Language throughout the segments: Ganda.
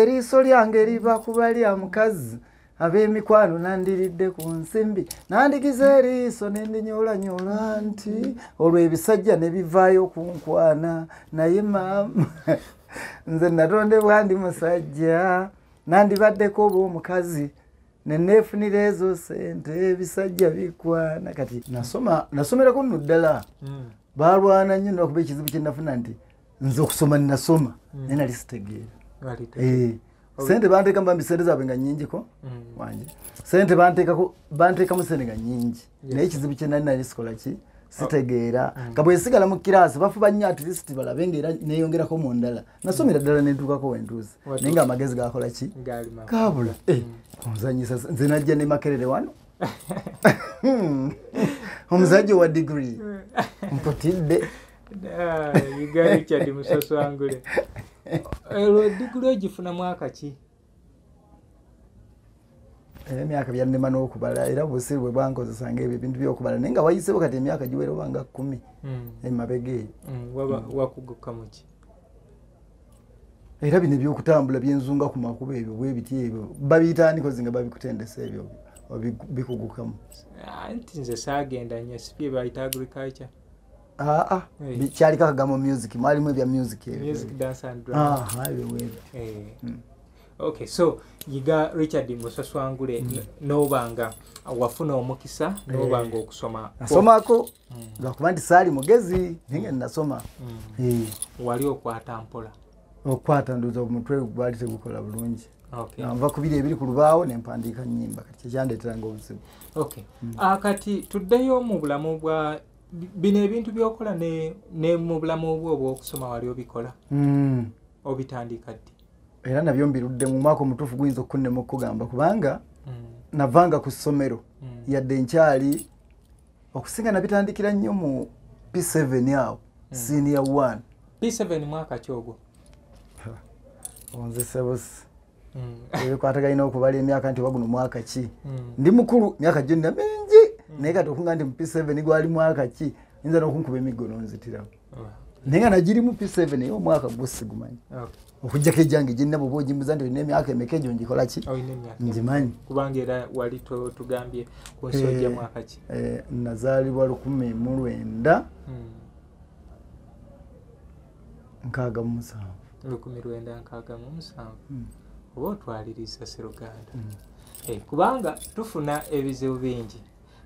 eriiso lyange liva ku balya mukazi ab'emikwano nandiridde ku nsimbi nandigiza eriiso nendinyolanyola nti olwo ebisajja ne bivaayo ku nkwana naye maama nze natondebwa ndi musajja nandibaddeko oba omukazi neneefunira ezo sente ebisajja bikwana kati nasomerako nno ddala balwana nnyo nakuba ekizibu kye nafuna nti nze okusoma ninasoma naye nali sitegeera sente banteeka mbambi sente zaabwe nga nnyingiko wanje sente banteekamu sente nga nnyingi naye ekizibu kye nali sikola ki sitegeera nga bwe sigala mu kiraasi bafuba nnyo at least balabe ng'era neeyongerako mu ndala nasomera ddala nentuukako wentuuze naye nga amagezi gakola ki gaabula omuzanyisa nze najja ne Makerere wano omusajja owa digiri mputidde Yiga Richard Musaswangule digiri ogifuna mwaka ki? Emyaka byannema n'okubala era busiru bwe bwankozesanga ebyo ebintu by'okubala naye nga wayisebo kati emyaka giwera oba nga 10 emabega eyo wakuguka muki era bino ebyokutambula byenzunga ku makubo ebyo bwe biti ebyo babiyita nikozi nga babikutendesa ebyo bikugukamu nti nze saagenda nnyo sibye bayita agriculture kyaliko akagamo music mwalimu ebya music ebyo music dance and drama Okay, so Yiga Richard Musaswangule nobanga wafuna omukisa nobanga okusoma nasomako lwakuba nti saali mugezi ninge nasoma wali okwata mpola okwata ndoza omutwe gwali tegukola bulungi okay nva kubiri ebiri ku lubaawo nempandiika nnyimba kati kyekyandeeteranga obuzibu okay kati tuddeyo mu bulamu bwa bino ebintu byokola ne mu bulamu bwo obw'okusoma wali obikola obitandika ddi era nabyo mbirudde mu mwaka omutuufu guyinza okunnema okugamba kubanga navanga ku ssomero yadde nkyali okusinga nabitandikira nnyo mu P7 awo senior 1 P7 mwaka kyogwo onzesebusi ebikwataganyina okubala emyaka nti waguno mwaka ki ndi mukulu myaka gyonna mingi naye kati okunga nti mu P7 gwali mwaka ki yinza n'okunkuba emiggo nonzitirawo naye nga nagiri mu P7 eyo omwaka gwosigumanyi okujjako ejjange gyenna bwoba ogimbuza nti olina emyaka emeka egyo ngikola ki ngimanyi kubanga era wali tugambye ku nsojja mwaka ki nazaalibwa 1967 1967 oba otwaliriza Sseruganda kubanga tufuna ebizibu bingi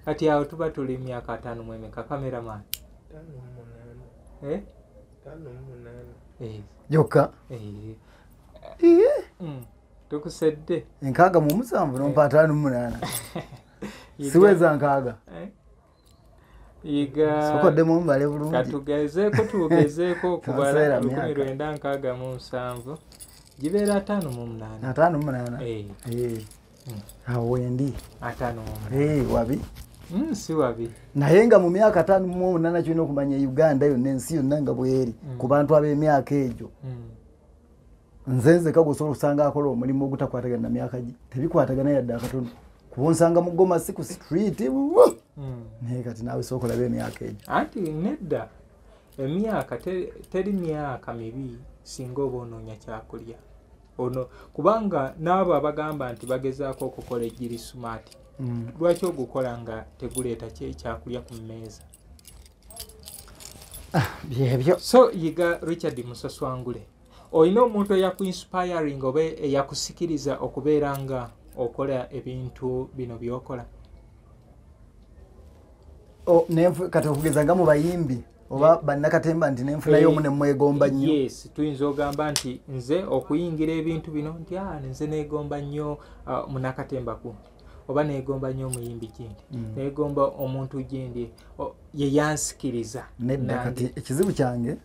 kati awo tuba tuli myaka 5 mu emeka cameraman 5 Joka tukusedde 67 nompa 58 siweza nkaaga Yiga sokodde mu mbale bulungi tugezeeko kubala 1967 gibeera 58 awo wendi 58 wabi si wabi naye nga mu myaka 58 kirina okumanya Uganda yonna ensi yonna nga bweri ku bantu ab'emyaka egyo nzenze kagosobola okusanga akola omulimu ogutakwatagana na myaka gi tebikwatagana yadde akatono kuba onsanga mu Goma si ku street naye kati naawe sookola b'emyaka egyo anti nedda emyaka teri myaka mibi singa oba onoonya kyakulya ono kubanga n'abo abagamba nti bagezaako okukola ejjiri sumaati lwaki ogukola nga teguleeta kyakulya ku mmeeza byebyo so Yiga Richard Musaswangule olina omuntu eyakuinspiring oba eyakusikiriza okubeera nga okola ebintu bino byokola kati okugeza nga mu bayimbi oba bannakatemba nti nenfunayo omu nemwegomba nnyo yes tuyinza ogamba nti nze okuyingira ebintu bino nti nze neegomba nnyo munakatemba ku oba neegomba nnyo omuyimbi gindi neegomba omuntu gindi yeyansikiriza nedda kati ekizibu kyange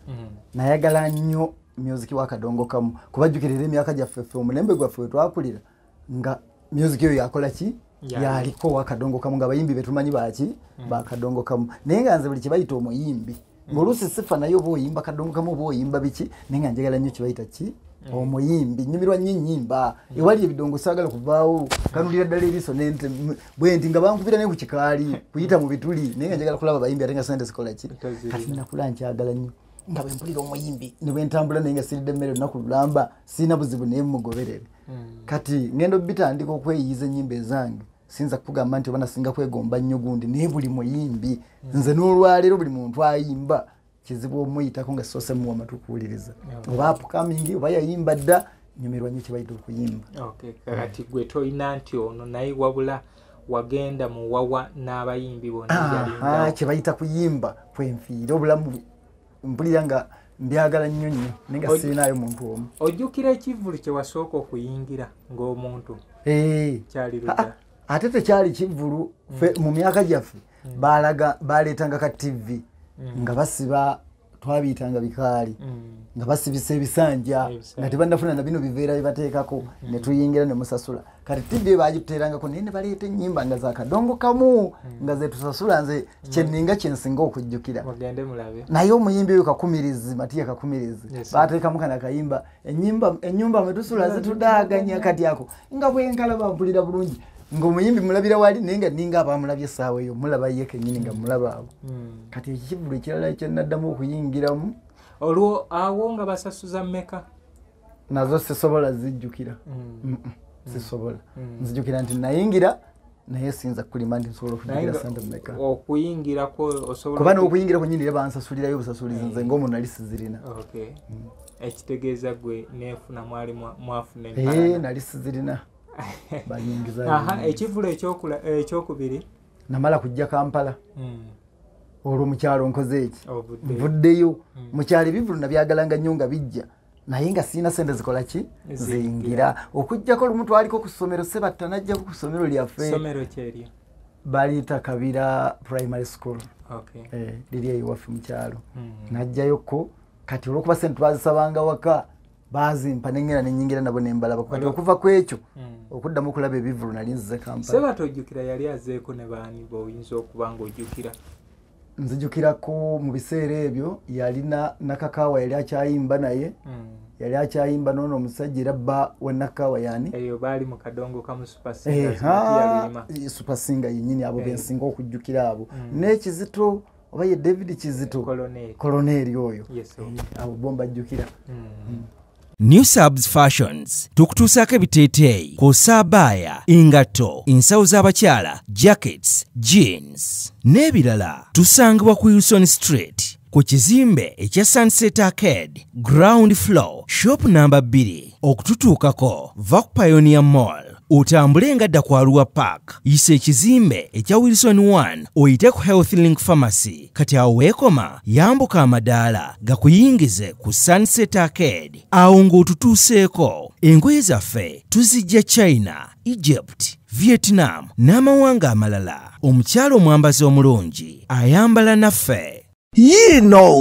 nayagala nnyo music wa Kadongo Kamu kubajjukirira emyaka gyaffe omulembe gwaffe wetwakulira nga music eyo yakola ki yaliko wa Kadongo Kamu nga bayimbi betumanyi baki ba Kadongo Kamu naye nga nze buli kibayita omuyimbi ng'oluusi sifa nayo oba oyimba Kadongo Kamu oba oyimba biki naye nga njagala nnyo kibayita ki omuyimbi nyumirwa nnyo ennyimba ewali ebidongo saagala kuvaawo kanulira ddala eriiso bwe nti nga bankubira naye ku kikaali kuyita mu bituli naye nga njagala kulaba bayimbi ate nga sente zikola ki kati nakula nkyagala nnyo nga bwe mpulira omuyimbi ne bwe ntambula naye nga siridde emmere olunaku lulamba sirina buzibu naye mugoberere kati ngendo bitandika okweyiyiza ennyimba ezange sinza kugamba nti oba nasinga kwegomba nnyo gundi naye buli muyimbi nze n'olwaleero buli muntu ayimba kizibu omuyitako nga soose muwa amatu kuwuliriza oba upcoming oba yayimba dda nyumirwa nnyo kyebayita okuyimba kati gwe toyina nti ono naye wabula wagenda mu wawa n'abayimbi bonna kyebayita kuyimba kwenfiira obulamu mpulira nga mbyagala nnyo nnyo naye nga sirinayo muntu omu. Ojjukira ekivvulu kye wasooka okuyingira ng'omuntu kyali ludda ate tekyali kivvulu mu myaka gyaffe baleetanga ka TV nga basiba twabiyitanga bikaali nga basibisa ebisanja nga tebannafuna na bino biveera byebateekako ne tuyingira ne musasula kati TV bagituteerangako naye ne baleeta ennyimba nga za kadongo kamu nga ze tusasula nze kyenninga kyensinga okujjukira naye omuyimbi oyo Kakumirizi Matiya Kakumirizi baateekamu kana kayimba ennyumba mwe tusula zitudaaganya kati ako nga bwenkalaba mpulira bulungi ng'omuyimbi mulabira wali naye nga ninga abamulabye essaawa eyo mulaba ye kennyini nga mulaba abo kati ekivvulu ekirala ekyenaddamu okuyingiramu olwo awo nga basasuza mmeka nazo sisobola zijjukira sisobola nzijjukira nti nayingira naye sinza kulima nti nsobola okujjukira sente mmeka okuyingirako osobola kuba n'okuyingirako nnyini bansasulirayo obusasulizi nze ng'omuntu nali sizirina ekitegeeza gwe neefuna mwali mwafuna empalana nali sizirina ekivvulu ekyokubiri namala kujja Kampala olwo mukyalo nkoze eki nvuddeyo mukyalo ebivvulu nabyagalanga nnyo nga bijja naye nga sirina sente zikola ki ziyingira okujjako olumu twaliko ku ssomero sebatta najjako ku ssomero lyaffe baliyita Kabira Primary School liri eyo waffe mukyalo najjayoko kati olwokuba sente twazisabanga waka bazimpa nengera nenyingira nabo nembalaba kati okuva kwekyo okuddamu okulaba ebivvulu nali nzize Kampala Sebatta ojjukira yali azeeko ne baani boyinza okuba ng'ojjukira nzijukirako mu biseera ebyo yalina Nakakawa yali akyayimba naye yali akyayimba noono omusajja era bba wa Nakakawa yani eyo baali mu kadongo kamu Super Singer yennyini abo bensinga okujjukira abo n'Ekizito oba ye David Kizito koloneri oyo abo bomba ajjukira New Subs Fashions tukutuusaako ebiteeteeyi kw'ossa abaya engatto ensawo z'abakyala jackets jeans n'ebirala tusangibwa ku Wilson Street ku kizimbe ekya Sunset Arcade ground floor shop number 2 okututuukako va ku Pioneer Mall otambule ngadda ku Arua Park yisa ekizimbe ekya Wilson 1 oyite ku Health Link Pharmacy kati awo weekoma yambuka amadaala gakuyingize ku Sunset Arcade awo ng'otutuuseeko engoye zaffe tuzijja China, Egypt, Vietnam n'amawanga amalala omukyalo omwambazi omulungi ayambala naffe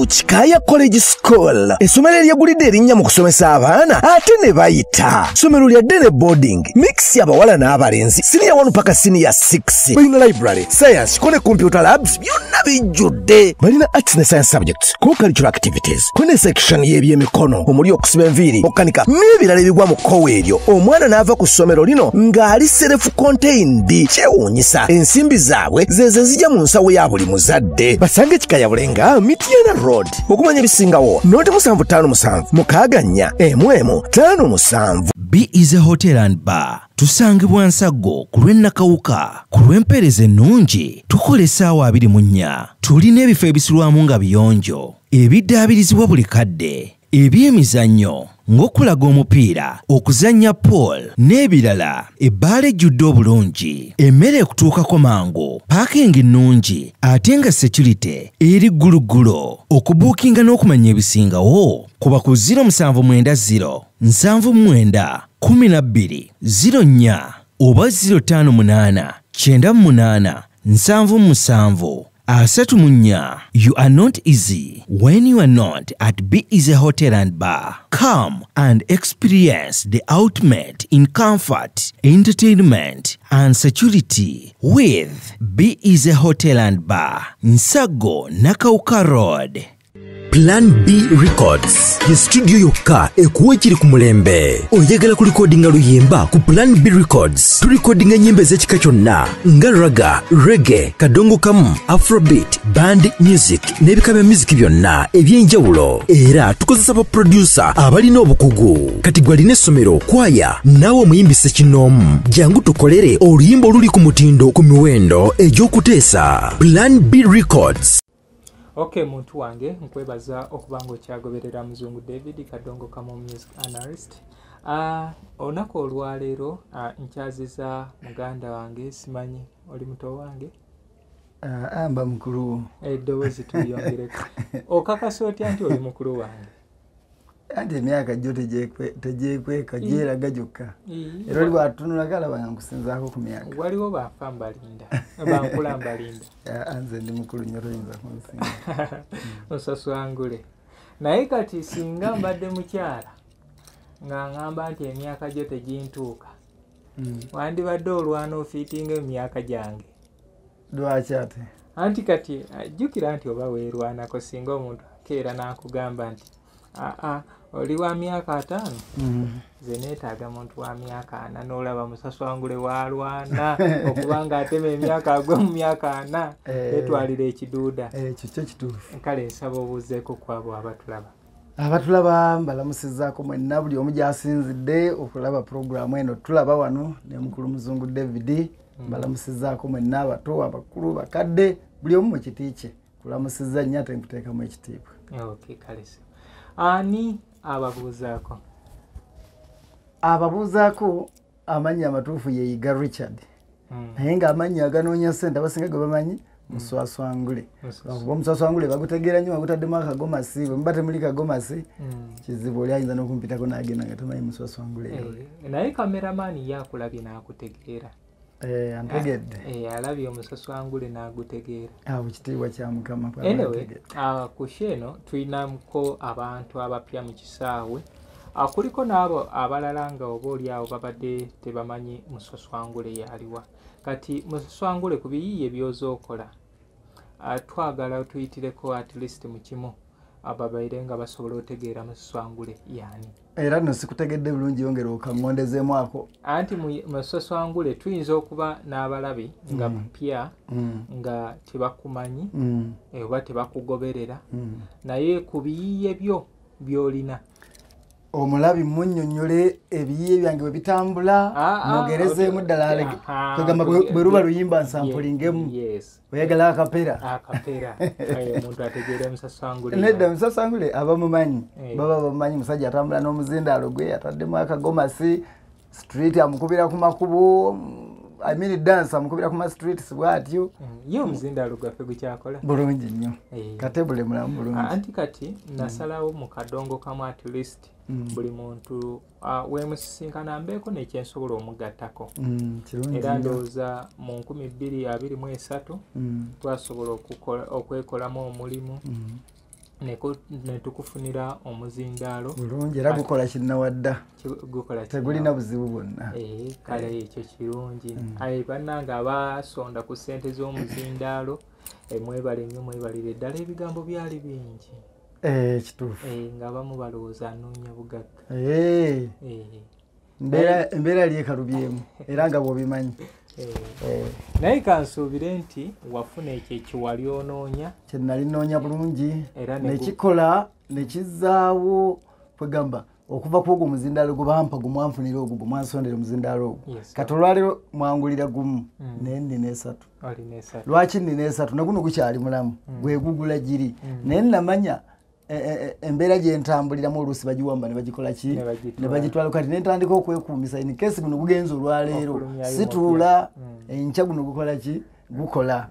Kikaya College School essomero eryegulidde erinnya mu kusomesa abaana ate ne bayita ssomero lya ddene boarding mix y'abawala n'abalenzi senior 1 paka senior 6 balina library science ko ne computer labs byonna bijjudde balina arts ne science subjects co-curricular activities ko ne section y'ebyemikono omuli okusiba enviiri okukanika n'ebirala ebigwa mu kkowe eryo omwana n'ava ku ssomero lino ng'ali self contained kyewuunyisa ensimbi zaabwe zeze zijja mu nsawo ya buli muzadde basange Kikaya Bulenga Mitiana Road okumanya bisingawo noti 757 mukaganya emwemu 57 B is a hotel and bar tusangibwa Nsago ku lw'Ennakawuka ku lw'empeereza ennungi tukola essaawa 24 tulina ebifo ebisulwamu nga biyonjo ebiddaabirizibwa buli kadde ebyemizannyo ng'okulaga omupiira okuzannya pool n'ebirala ebbaala ejjudde obulungi emmere ekutuukako mangu paakingi nnungi ate nga security eri gguluggulo okubuukinga n'okumanya ebisingawo kuba ku 0790 79 12 04 oba 058 98 77 Asatumunya, you are not easy when you are not at B is a hotel and bar. Come and experience the ultimate in comfort, entertainment, and security with B is a hotel and bar. Nsago Nakauka Road. Plan B Records ye studio yokka ekuwa ekiri ku mulembe. Oyagala ku recordinga luyimba ku Plan B Records. Tu recordinga nyimbe z'ekika kyonna nga raga, reggae, kadongo kamu, afrobeat, band music n'ebika bya music byonna eby'enjawulo. Era tukozesa ba producer abalina obukugu. Kati gwalina essomero kwaya naawe omuyimbise kinoomu. Jangu tukolere oluyimba oluli ku mutindo ku miwendo egy'okuteesa. Plan B Records. Okay, muntu wange nkwebaza okubanga okyagoberera Muzungu David Kadongo Kamu music analyst. Onako olwaleero nkyaziza muganda wange simanyi oli muto wange. Amba mukulu. Eddoboozi tuyongereko. Okakasa otya nti oli mukulu wange? Anti emyaka gyo tejeekweka gyeraga gyokka. Era oli bwatunula kalaba nga nkusinzaako ku myaka. Waliwo bafa mbalinda, bankula mbalinda. Anze ndi mukulu nnyo toyinza kunsinga. Osaswangule. Naye kati singa mbadde mukyala nga ngamba nti emyaka gyo tegintuuka. Wandibadde olwana ofiitinga emyaka gyange. Lwaki ate? Anti kati jjukira nti oba weerwanako singa omuntu akeera n'akugamba nti oli wa myaka 5. Ze neetaaga muntu wa myaka 4 n'olaba musaswangule walwana okubanga atema emyaka agwe mu myaka 4 etwalira ekiduuda. Ekyo kyo kituufu. Kale nsaba obuuzeeko kwabo abatulaba. Abatulaba mbalamusizzaako mwenna buli omu gyasinzidde okulaba puroguramu eno. Tulaba wano ne mukulu Muzungu David. Mbalamusizzaako mwenna abato abakulu bakadde buli omu mu kiti kye. Kulamusizza nnyo ate nkuteekamu ekitiibwa. Okay, kale se. Ani ababuuzaako? Ababuuzaako amannya amatuufu ye Yiga Richard. Naye ng'amannya aganoonya ssente abasinga ge bamanyi Muswaswangule. Kuba Muswaswangule bagutegeera nnyo bagutaddemu akagomasi. Bwe muba temuli kagomasi kizibu oli ayinza n'okumpitako n'agenda nga tamanyi Muswaswangule. Naye kameramaani ye akulabye n'akutegeera. Antegedde. Alabye Muswaswangule n'agutegeera. Ekitiibwa kya Mukama. Anyway, ku sheeno tulinamuko abantu abapya mu kisaawe. Kuliko n'abo abalala nga oba oli awo babadde tebamanyi Muswaswangule yaliwa. Kati Muswaswangule ku biyiiye by'oza okola twagala tuyitireko at least mu kimu ababaire nga basobola otegeera Muswaswangule yani. Era nno sikutegedde bulungi yongera okangondezeemu ako. Anti Muswaswangule tuyinza okuba n'abalabi nga bapya nga tebakumanyi oba tebakugoberera naye ku biyiiye byo by'olina omulabi munnyonnyole ebiyiiye byange bwe bitambula mwogerezeemu ddala kwegamba bwe luba luyimba nsampulingemu oyagala akapera omuntu ategeere Muswaswangule. Nedda Muswaswangule abamumanyi baba bamumanyi musajja atambula n'omuzindaalo gwe ataddemu akagomasi street amukubira ku makubo dance amukubira ku ma streets bw'atyo. Ye omuzindaalo gwaffe gukyakola bulungi nnyo katebule mulamu bulungi. Anti kati nasalawo mu Kadongo Kamu at least buli muntu weemusisinkana mbeeko nekyensobola omugattako. Era ndowooza mu 2023 twasobola okwekolamu omulimu ne tukufunira omuzindaalo bulungi era gukola kinnawadda tegulina buzibu bwonna. Kale ekyo kirungi. Bannange abasonda ku ssente z'omuzindaalo mwebale nnyo mwebalire ddala ebigambo byali bingi. Kituufu. Nga bamu balowooza anoonya bugagga. Embeera lyekalubyemu era nga bw'obimanyi. Naye kansuubire nti wafuna ekyo ekiwali onoonya. Kye nali nnoonya bulungi nekikola nekizaawo kwegamba okuva ku ogwo omuzindaalo gwe bampa gumwanfunira ogwo gumwansondera omuzindaalo ogwo. Kati olwaleero mwangulira gumu naye nnina 3. Lwaki nnina 3? Naguno gukyali mulamu gwegugula giri naye namanya embeera gye ntambuliramu oluusi bagiwamba ne bagikola ki ne bagitwala. Kati ne ntandika okwekuumisa in case guno gugenza olwaleero situula enkya guno gukola ki gukola.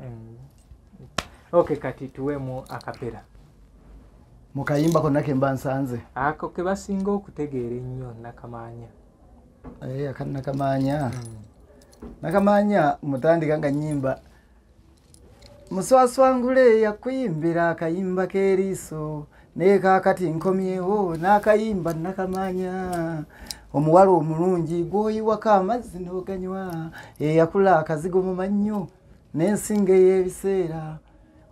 Okay, kati tuweemu akapera mu kayimba konna ke mba nsanze ako ke basinga okutegeera ennyo Nakamaanya. Nakamaanya Nakamaanya mutandika nga nnyimba Muswaswangule yakuyimbira akayimba k'eriiso naye kaakati nkomyewo n'akayimba Nakamaanya omuwala omulungi gw'oyiwako amazzi n'oganywa eyakula akazigo mu mannyo n'ensinga ey'ebiseera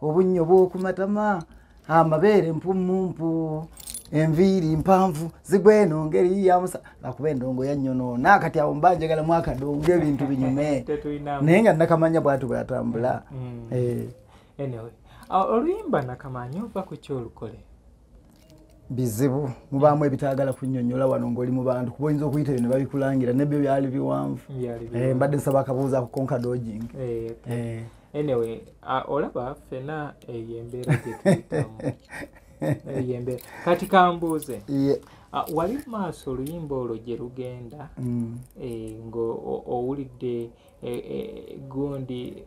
obunnyo bw'okumatama amabeere mpumumpu enviiri mpanvu zigweno ngeri yamusa akuba endongo yannyonoona kati awo mba njagala mu akadongo ebintu binyume naye nga nakamanya bwatu bwatambula. Anyway, oluyimba nakamanya oba ku kyolukole bizibu mubaamu ebitaagala kunnyonnyola wano ng'oli mu bantu kuba oyinza okuyita ebyo ne babikulangira nebyo byali biwanvu. Mbadde nsaba akabuuza ku konka dodging. Anyway, olaba ffena eyo embeera gye tuyitamu. Eyembe kati kambuuze wali maaso oluyimba olwo gye lugenda ng'owulidde gundi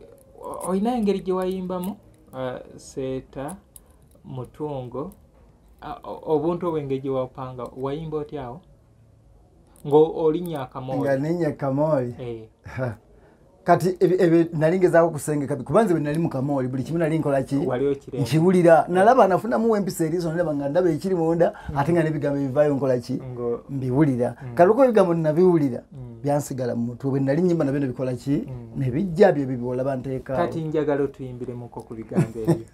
olina engeri gye wayimbamu seeta mutungo obuntu obw'engeri gye wapanga wayimba otyawo ng'olinya akamooli nga ninya kamooli kati nali ngezaako kusengeka kubanze bwe nali mu kamooli buli kimu nali nkola ki nkiwulira nalaba nafunamu empisa eriiso nalaba nga ndaba ekiri munda ate nga n'ebigambo ebivaayo nkola ki mbiwulira kati olwo ebigambo nabiwulira byansigala mu mutwe bwe nali nnyimba nabyo nebikola ki ne bijja byo ebyo byolaba nteekaawo. Kati njagala otuyimbiremukko ku bigambo ebyo.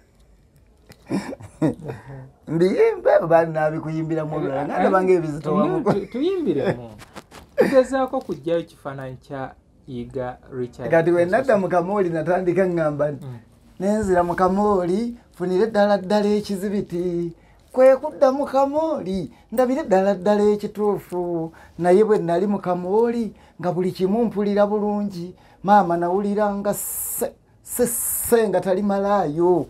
Mbiyimbe baali nabikuyimbiramu olulala ngandaba ng'ebizitowamu tuyimbiremu tugezaako kujjayo kifaananyi kya Yiga Richard. Kati we nadda mu kamooli natandika ngamba nenzira mu kamooli funire ddala ddala ekizibiti kwe kudda mu kamooli ndabire ddala ddala ekituufu naye bwe nali mu kamooli nga buli kimu mpulira bulungi maama nawulira nga se nga tali malaayo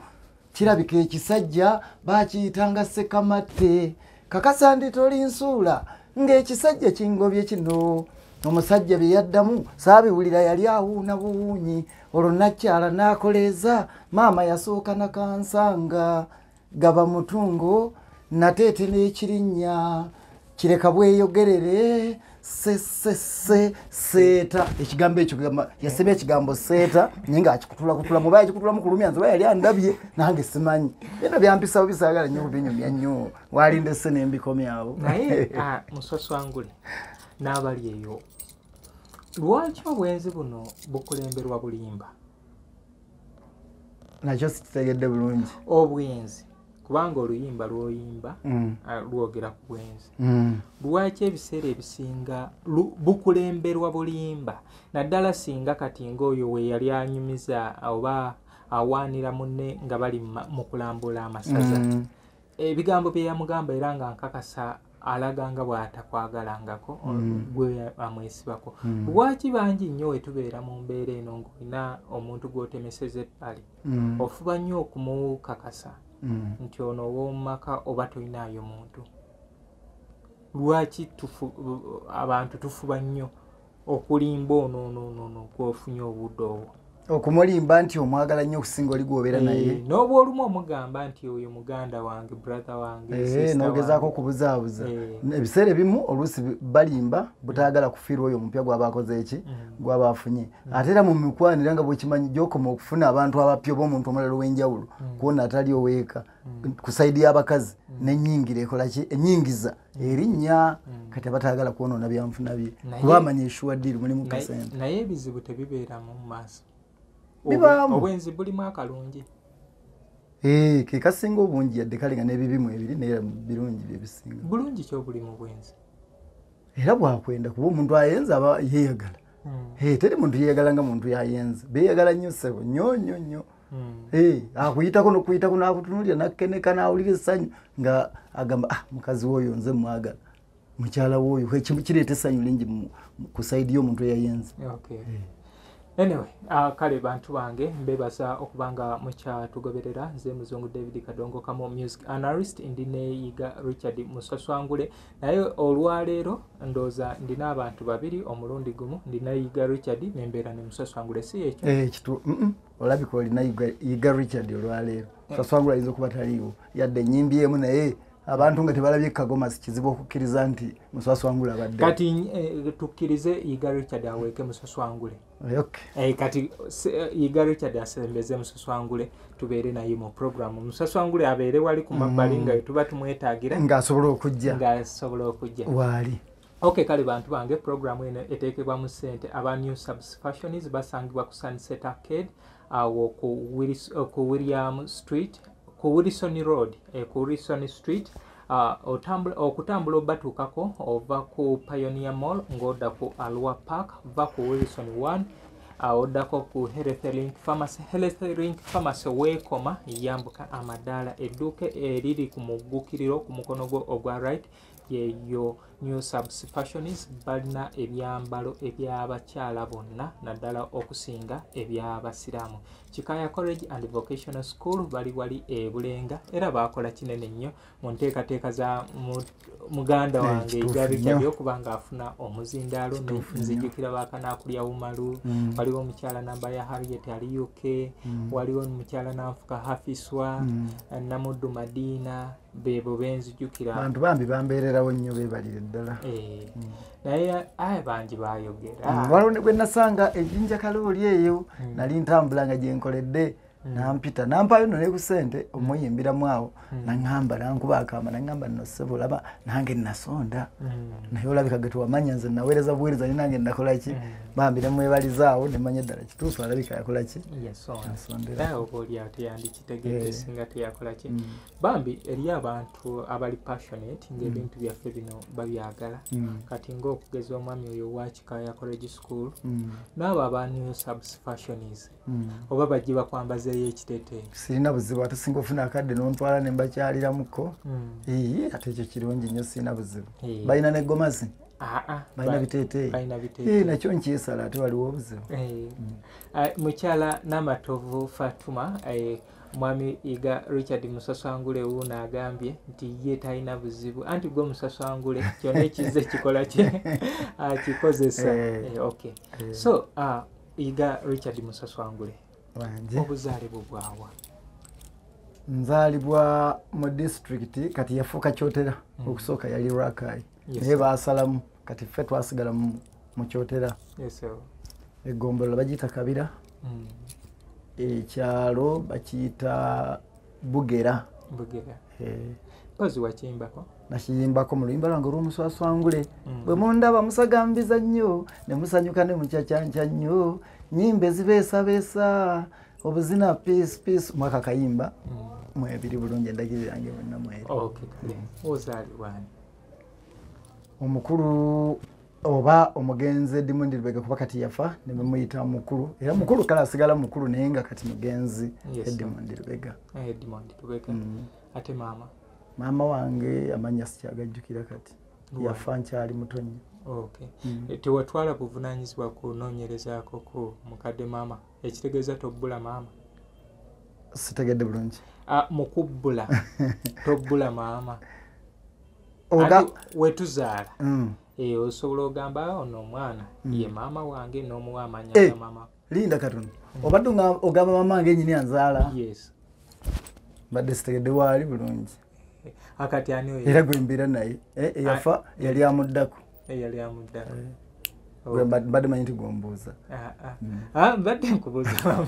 kirabika ekisajja baakiyitanga Sekamatte kakasa ndi toli nsuula ng'ekisajja kingobye kino. Omusajja bye yaddamu saabiwulira yali awuuna buwuunyi olwo nakyala n'akoleeza maama yasooka nakansanga gaba mutungo nateete n'ekirinnya kireka bweyogerere seeta ekigambo ekyo yasema ekigambo seeta naye ng'akikutulakutula muba yakikutulamu ku lumyanzi oba yali andabye nange simanyi bino byampisawo bisaagala nnyo kubinyumya nnyo walinde se nembikomyawo naye musoswangule n'abali eyo lwaki obwenzi buno bukulemberwa bulimba? Nakyo sikitegedde bulungi obwenzi kubanga oluyimba lwoyimba lwogera ku bwenzi lwaki ebiseera ebisinga bukulemberwa bulimba naddala singa kati ng'oyo we yali anyumiza oba awaanira munne nga bali mu kulambula amasaza ebigambo bye yamugamba era nga nkakasa alaga nga bw'atakwagalangako gwe amwesibako. Lwaki bangi nnyo we tubeera mu mbeera eno ng'olina omuntu gw'otemeseza ebbali ofuba nnyo okumukakasa nti ono ow'omu maka oba tolinaayo muntu? Lwaki abantu tufuba nnyo okulimba ono gw'ofunye obudde obwo okumulimba nti omwagala nnyo okusinga oli gwobeera naye n'oba olumu omugamba nti oyo muganda wange brother wange n'ogezaako okubuzaabuza ebiseera ebimu oluusi balimba butaagala kufiirwa oyo omupya gwaba akoze eki gwaba afunye ate era mu mikwanira nga bwekimanyi gyokoma okufuna abantu abapya oba omuntu omulala ow'enjawulo kuwona atali oweeka ku saidi y'abakazi n'ennyingira ekola ki ennyingiza erinnya kati abataagala kwonoona byanfuna bye kuba amanya eshuwaddiiri mulimu kasente naye ebizibu tebibeeramu mu maaso obwenzi bulimu akalungi ke kasinga obungi yadde kale nga n'ebibimu ebiri naye birungi byebisinga bulungi kyobuli mu bwenzi era bwakwenda kuba omuntu ayenza aba yeeyagala teri muntu yeeyagala nga muntu yayenza beeyagala nnyo ssebo nnyo akuyitako nokuyitako n'akutunuulira nakkeneka n'awulira essanyu nga agamba mukazi w'oyo nze mwagala mukyala w'oyo kireeta essanyu lingi ku saidi y'omuntu eyayenza. Anyway, kale bantu bange mbebaza okubanga mukyatugoberera nze Muzungu David Kadongo kamo music analyst ndine Yiga Richard Musaswangule naye olwaleero ndoza ndina abantu babiri omulundi gumu ndina Yiga Richard nembeera ne Musaswangule si ekyo kitu olabika olina Yiga Richard olwaleero Musaswangule ayinza okuba taliiwo yadde ennyimbi emu naye abantu nga tebalabye Kagoma kizibu okukkiriza nti Musaswangule abadde kati tukkirize Yiga Richard aweeke Musaswangule kati Yiga Richard asembeze Musaswangule tubeere naye mu programu Musaswangule abeere wali ku mabbali nga tuba tumwetaagira ng'asobola okujja waali. Kale bantu bange programu eno eteekebwa mu ssente aba new subs fashions basangibwa ku Sunset Arcade awo ku William Street ku Wilson Road ku Wilson Street okutambula obatuukako ova ku Pioneer Mall ng'odda ku Alwa Park va ku Wilson 1 oddako ku Health Link Pharmacy weekoma yambuka amadaala edduuka eriri ku muggukiriro ku mukono gwo ogwa right yeyo New Subs Fashions balina ebyambalo eby'abakyala bonna naddala okusinga eby'abasiraamu. Kikaya College and Vocational School bali wali Bulenga era bakola kinene nnyo mu nteekateeka za muganda wange Richard okubanga afuna omuzindaalo nzijukira bakanaakulya Umaru waliwo omukyala namba ya Harriet ali UK waliwo omukyala nanfuka Hafiswa Namuddu Madina bebo benzijukira abantu bambi bambeererawo nnyo beebalire ddala naye aye bangi baayogera waliwo bwe nasanga ejjinja kalooli eyo nali ntambula nga gyenkoledde nampita nampayo nno ne ku ssente omuyimbiramu awo naŋŋamba nankuba akaama naŋŋamba nno ssebo laba nange nasonda naye olabika ge tewamanya nze naweereza buweereza ni nange nakola ki bambi ne mwebalizaawo ne manya eddala kituufu alabika yakola ki yasondera oba oli ate yandikitegeedde singa teyakola ki bambi eri abantu abali passionate ng'ebintu byaffe bino babyagala kati ng'okugeza omwami oyo wa Kikaya College School n'abo aba New Subs Fashions oba bajje bakwambazeeyo ekiteeteeyi sirina buzibu ate singa ofuna akadde n'ontwala ne mbakyaliramuko ate ekyo kirungi nnyo sirina buzibu balina ne gomasi balina biteeteeyi nakyo nkyesala ate waliwo obuzibu mukyala Namatovu Fatuma mwami Iga Richard Musaswangule wuuna agambye nti ye talina buzibu anti gwe Musaswangule kyonna ekize kikola kikozesa so Iga Richard Musaswangule obuzaalibwa bwawa nzaalibwa mu district kati yafuuka Kyotera okusooka yali Rakai naye baasalamu kati ffe twasigala mu Kyotera egombolola bagiyita Kabira ekyalo bakiyita Bugera pozi wakiyimbako nakiyimbako mu luyimba lwange olw'Omuswaswangule bwe mundaba musagambiza nnyo ne musanyuka ne mukyakyanca nnyo nyimba ezibeesabeesa obuzina peace mwaka kayimba mwebiri bulungi endagiriro yange bonna mweri ozaalibwani omukulu oba omugenzi Edmund Lubega kuba kati yafa ne bamuyita mukulu era mukulu kale asigala mukulu naye nga kati mugenzi Edmund Lubega ate maama wange amanya sikyagajjukira kati yafa nkyali mutonyi tewatwala buvunaanyizibwa kunoonyerezaako ku mukadde maama ekitegeeza tobbula maama sitegedde bulungi mukubbula tobbula maama wetuzaala osobola ogamba ono omwana ye maama wange n'omuwa amanya ga maama linda katono obadde ogamba maama wange enyini anzaala badde sitegedde waali bulungi akati ani era gwembira naye eyafa yali amuddako badde manyi nti gombuuza badde nkubuuza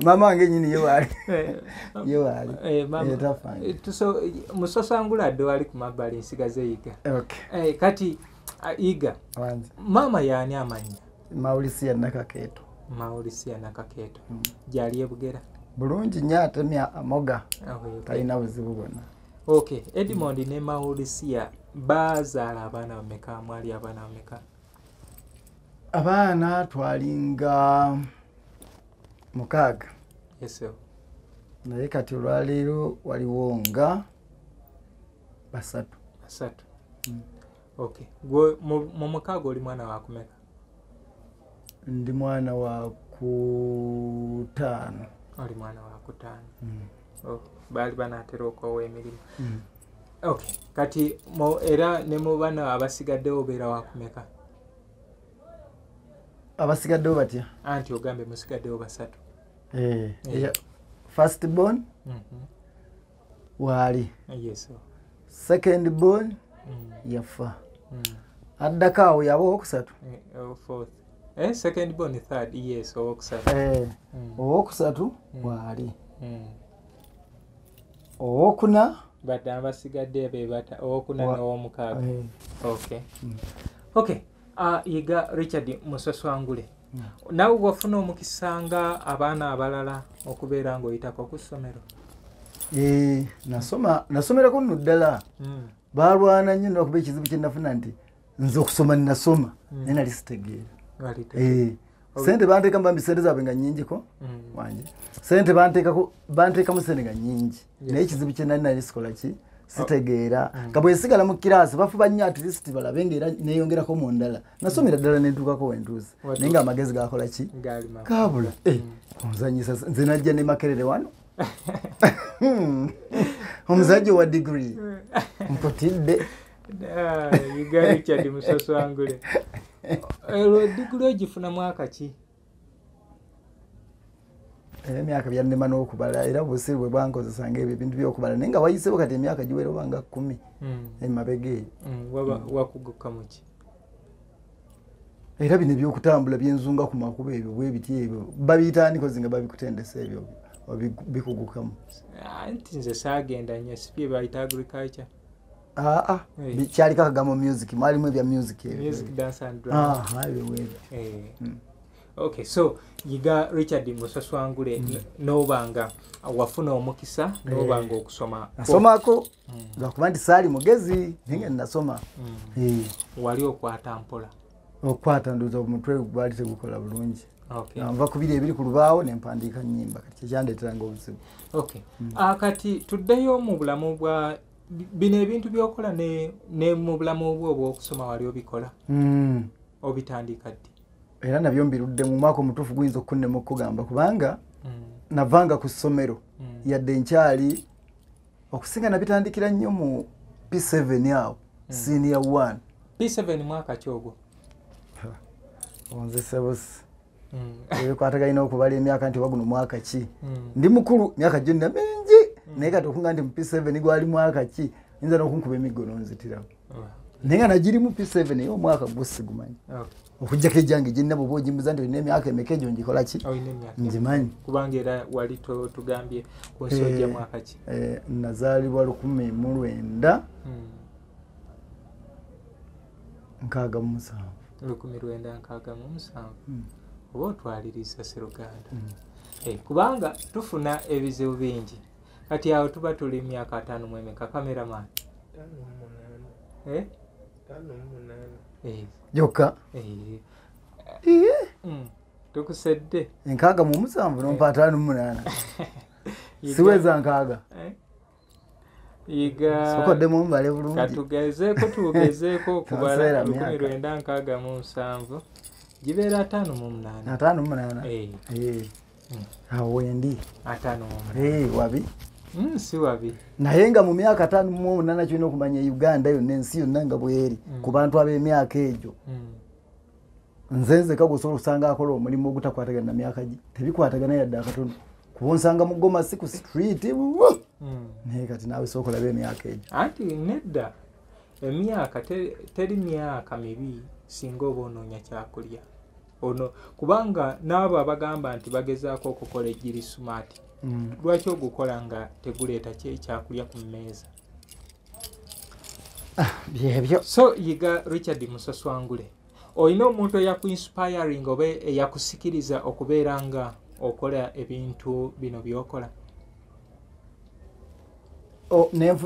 maama wange enyini ye waali Musaswangula adde wali ku mabbali nsigaze Iga kati Iga maama yaani amanya Maulisia Nakakeeto gyali e Bugera bulungi nnyo atemya amoga talina buzibu bwonna Edmond ne Maulisia bazaala abaana bameka mwali abaana bameka abaana twalinga 6 naye kati olwaleero waliwo nga 3 gwe mu 6 oli mwana wakumeka ndi mwana wa ku 5 oli mwana wa ku 5 baali banaatera okwowa emirimu kati era ne mu bana abasigaddewo obeera wakumeka abasigaddewo batya anti ogambe musigaddewo 3 first born waali second born yafa addako awo yaba owokusatu second born third owokusatu owokusatu waali owokuna badde abasigadde bebata owokuna n'owomukaaga Iga Richard Musaswangule nawe wafuna omukisa nga abaana abalala okubeera ng'oyitako ku ssomero nasomerako nno ddala balwana nnyo nakuba ekizibu kye nafuna nti nze okusoma nasoma naye nali sitegeera sente banteeka mbambi sente zaabwe nga nnyingiko wanje sente banteekamu sente nga nnyingi naye ekizibu kye nali sikola ki sitegeera nga bwesigala mu kiraasi bafuba nnyo at least balabe ngaera neyongerako mu ndala nasomera ddala nentuukako wentuuzi naye nga amagezi gakola ki gaabula omuzanyisa nze najja ne makerere wano omuzajja wa degree mputidde Yiga Richard Musaswangule degree ogifuna mwaka ki? Emyaka byannema n'okubala era obusiri bwe bwankozesanga ebyo ebintu by'okubala naye nga wayiseewo kati emyaka giwera oba nga 10 emabega eyo wakuguka muki era bino ebyokutambula byenzunga ku makubo ebyo bwe biti ebyo babiyitaanikozi nga babikutendesa ebyo bikugukamu nti nze saagenda nnyo sibye bayita agriculture kyaliko akagamo music mwalimu ebya music music dance and drama okay so Yiga Richard Musaswangule nobanga wafuna omukisa nobanga okusoma nasomako lwakuba nti saali mugezi ninge nasoma wali okwata mpola okwata ndoza omutwe gwali tegukola bulungi nva kubiri ebiri ku lubaawo nempandiika nnyimba kati kyekyandeeteranga obuzibu kati tuddeyo mu bulamu bwa bino ebintu byokola ne mu bulamu obwo obw'okusoma wali obikola obitandika ddi era nabyo mbirudde mu mwaka omutuufu guyinza okunnema okugamba kubanga navanga ku ssomero yadde nkyali okusinga nabitandikira nnyo mu P7 awo senior 1 P7 mwaka kyogwo onzesebusi ebikwataganyina okubala emyaka nti waguno mwaka ki ndi mukulu myaka gyonna mingi naye kati okunga nti mu P7 gwali mwaka ki yinza n'okunkuba emiggo nonzitirawo naye nga nagiri mu P7 naye omwaka gwo sigumanyi okujjako ejjange gyenna bwoba ogimbuza nti olina emyaka emeka egyo ngikola ki ngimanyi kubanga era wali tugambye ku nsojja mwaka ki nazaalibwa 1967 1967 oba otwaliriza Sseruganda kubanga tufuna ebizibu bingi kati awo tuba tuli myaka 5 mu emeka cameraman 5 Joka tukusedde 67 nompa 5 siweza nkaaga Yiga sokodde mu mbale bulungi tugezeeko kubala 1967 gibeera 5 awo endi 5 wabi si wabi naye nga mu myaka 5 kyolina okumanya Uganda yonna ensi yonna nga bweri ku bantu ab'emyaka egyo nzenze kagosobola okusanga akola omulimu ogutakwatagana na myaka gi tebikwatagana yadde akatono kuba onsanga mu Goma si ku street naye kati naawe sookola b'emyaka egyo anti nedda emyaka teri myaka mibi singa oba onoonya kyakulya ono kubanga n'abo abagamba nti bagezaako okukola ejjiri sumaati lwaki ogukola nga teguleeta kyakulya ku mmeeza byebyo so Yiga Richard Musaswangule olina omuntu eyakuinspiring oba eyakusikiriza okubeera nga okola ebintu bino byokola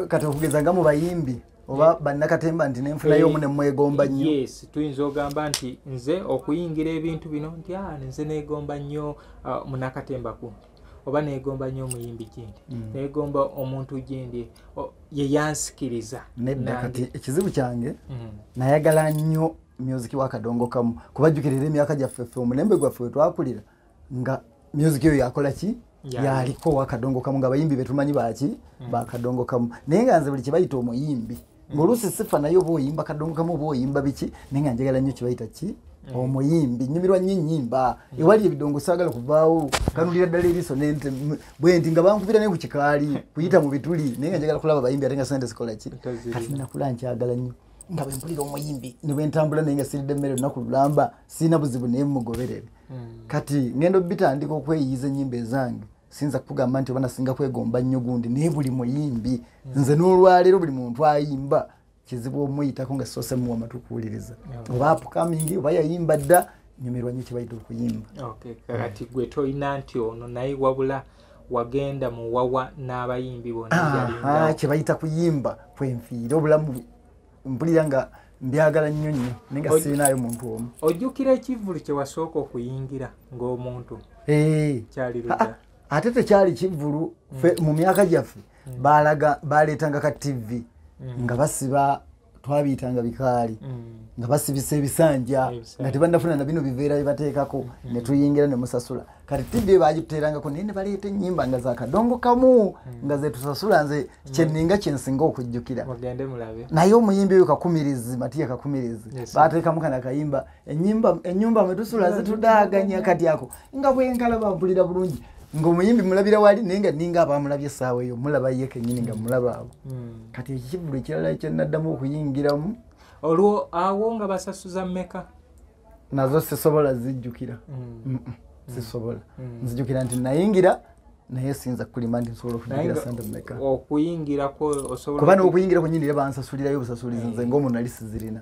kati okugeza nga mu bayimbi oba bannakatemba nti nenfunayo omu nemwegomba nnyo yes tuyinza ogamba nti nze okuyingira ebintu bino nti nze neegomba nnyo munakatemba kundi oba neegomba nnyo omuyimbi gyendi neegomba omuntu gyendi yeyansikiriza nedda kati ekizibu kyange nayagala nnyo music wa Kadongo Kamu kubajjukirira emyaka gyaffe ffe omulembe gwaffe wetwakulira nga music eyo yakola ki yaliko wa Kadongo Kamu nga abayimbi betumanyi baki ba Kadongo Kamu naye nga nze buli kibayita omuyimbi ng'oluusi sifa nayo oba oyimba Kadongo Kamu oba oyimba biki naye nga njagala nnyo kibayita ki omuyimbi nyumirwa nnyo ennyimba ewali ebidongo saagala kuvaawo kanulira ddala eriiso bwe nti nga bankubira naye ku kikaali kuyita mu bituli naye nga njagala kulaba abayimbi ate nga sente zikola ki kati nakula nkyagala nnyo nga bwe mpulira omuyimbi ne bwe ntambula naye nga siridde emmere olunaku lulamba sirina buzibu naye mugoberere kati ngenda obitandika okweyiyiza ennyimba ezange sinza kukugamba nti oba nasinga kwegomba nnyo gundi naye buli muyimbi nze n'olwaleero buli muntu ayimba kizibu omuyitako nga soose muwa amatu kuwuliriza oba upcoming oba yayimba dda nyumirwa nnyo kibayita okuyimba kati gwe toyina nti ono naye wabula wagenda mu wawa n'abayimbi bonna kye bayita kuyimba kwenfiira obulamu mpulira nga mbyagala nnyo nnyo naye nga sirinayo muntu omu. Ojjukira ekivvulu kye wasooka okuyingira ng'omuntu kyali ludda? Ate tekyali kivvulu mu myaka gyaffe baleetanga ka TV nga basiba twabiyitanga bikaali nga basibisa ebisanja nga tebannafuna na bino biveera bibateekako ne tuyingira ne musasula. Kati TV bagituteerangako naye ne baleeta ennyimba nga za kadongo kamu nga ze tusasula nze kyenninga kyensinga okujjukira. Naye omuyimbi oyo Kakumirizi, Matiya Kakumirizi baateekamu kana kayimba ennyumba mwe tusula zitudaaganya kati ako nga bwenkalaba mpulira bulungi ng'omuyimbi mulabira wali naye nga ninga abamulabye essaawa eyo mulaba ye kennyini nga mulaba abo. Kati ekivvulu ekirala kyenaddamu okuyingiramu olwo awo nga basasuza mmeka? Nazo sisobola zijjukira. Sisobola nzijjukira nti nayingira naye sinza kulima nti nsobola okuyingira sente mmeka. Okuyingirako osobola kuba n'okuyingirako nnyini bansasulirayo obusasulizi nze ng'omuntu nali sizirina.